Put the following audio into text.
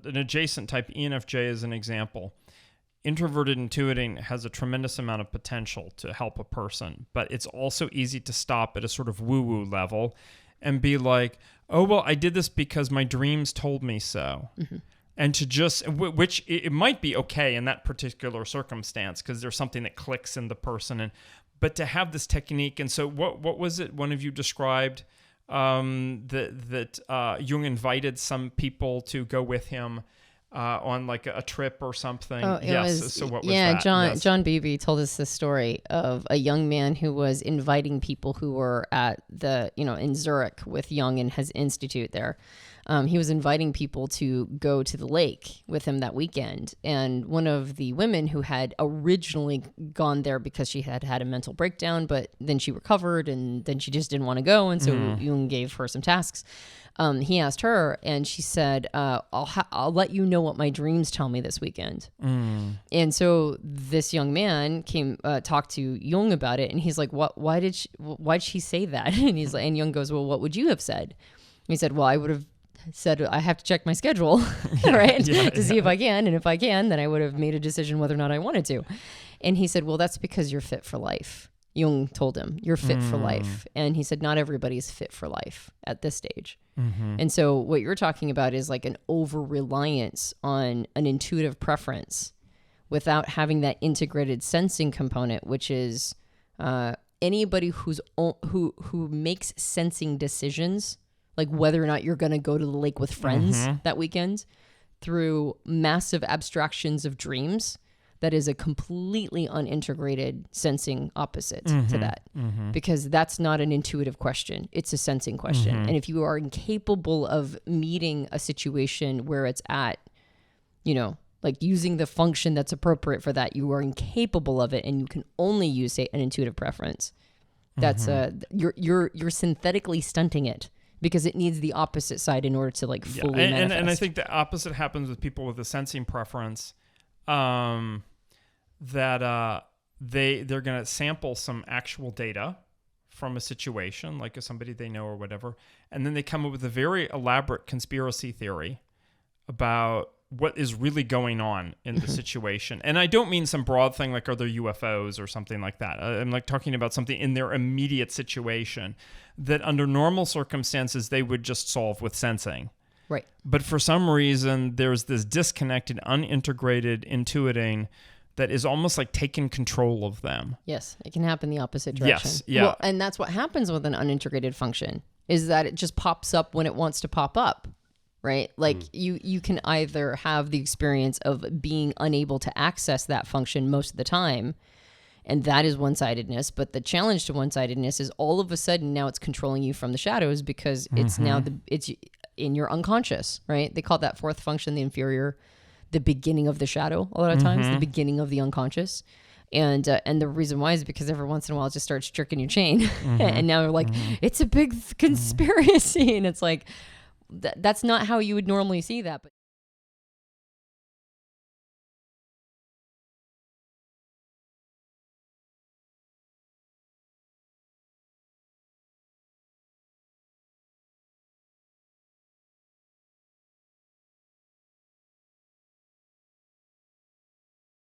an adjacent type, ENFJ as an example. Introverted intuiting has a tremendous amount of potential to help a person, but it's also easy to stop at a sort of woo-woo level and be like, oh, well, I did this because my dreams told me so. Mm-hmm. And to just, which it might be okay in that particular circumstance because there's something that clicks in the person. But to have this technique, and so what was it one of you described that Jung invited some people to go with him on like a trip or something. Oh, yes. So what was that? John Beebe told us the story of a young man who was inviting people who were at in Zurich with Jung and his institute there. He was inviting people to go to the lake with him that weekend. And one of the women who had originally gone there because she had had a mental breakdown, but then she recovered and then she just didn't want to go. And so Jung gave her some tasks. He asked her and she said, I'll let you know what my dreams tell me this weekend. And so this young man came, talked to Jung about it. And he's like, why'd she say that? And he's like, and Jung goes, well, what would you have said? And he said, well, I would have said, I have to check my schedule, right? To see if I can. And if I can, then I would have made a decision whether or not I wanted to. And he said, well, that's because you're fit for life. Jung told him, you're fit for life. And he said, not everybody is fit for life at this stage. And so what you're talking about is like an over-reliance on an intuitive preference without having that integrated sensing component, which is anybody who makes sensing decisions, like whether or not you're going to go to the lake with friends that weekend through massive abstractions of dreams. That is a completely unintegrated sensing opposite to that, because that's not an intuitive question. It's a sensing question. And if you are incapable of meeting a situation where it's at, like using the function that's appropriate for that, you are incapable of it, and you can only use, say, an intuitive preference. That's you're synthetically stunting it. Because it needs the opposite side in order to like fully manifest. And I think the opposite happens with people with a sensing preference, that they're going to sample some actual data from a situation, like somebody they know or whatever, and then they come up with a very elaborate conspiracy theory about what is really going on in the situation. And I don't mean some broad thing like, are there UFOs or something like that? I'm like talking about something in their immediate situation that under normal circumstances, they would just solve with sensing. Right. But for some reason, there's this disconnected, unintegrated intuiting that is almost like taking control of them. Yes. It can happen the opposite direction. Yes. Yeah. Well, and that's what happens with an unintegrated function, is that it just pops up when it wants to pop up. Right? Like you can either have the experience of being unable to access that function most of the time, and that is one-sidedness. But the challenge to one-sidedness is all of a sudden now it's controlling you from the shadows because it's now it's in your unconscious, right? They call that fourth function, the inferior, the beginning of the shadow a lot of times, the beginning of the unconscious. And the reason why is because every once in a while it just starts jerking your chain. And now you're like, it's a big conspiracy. And it's like, that's not how you would normally see that. But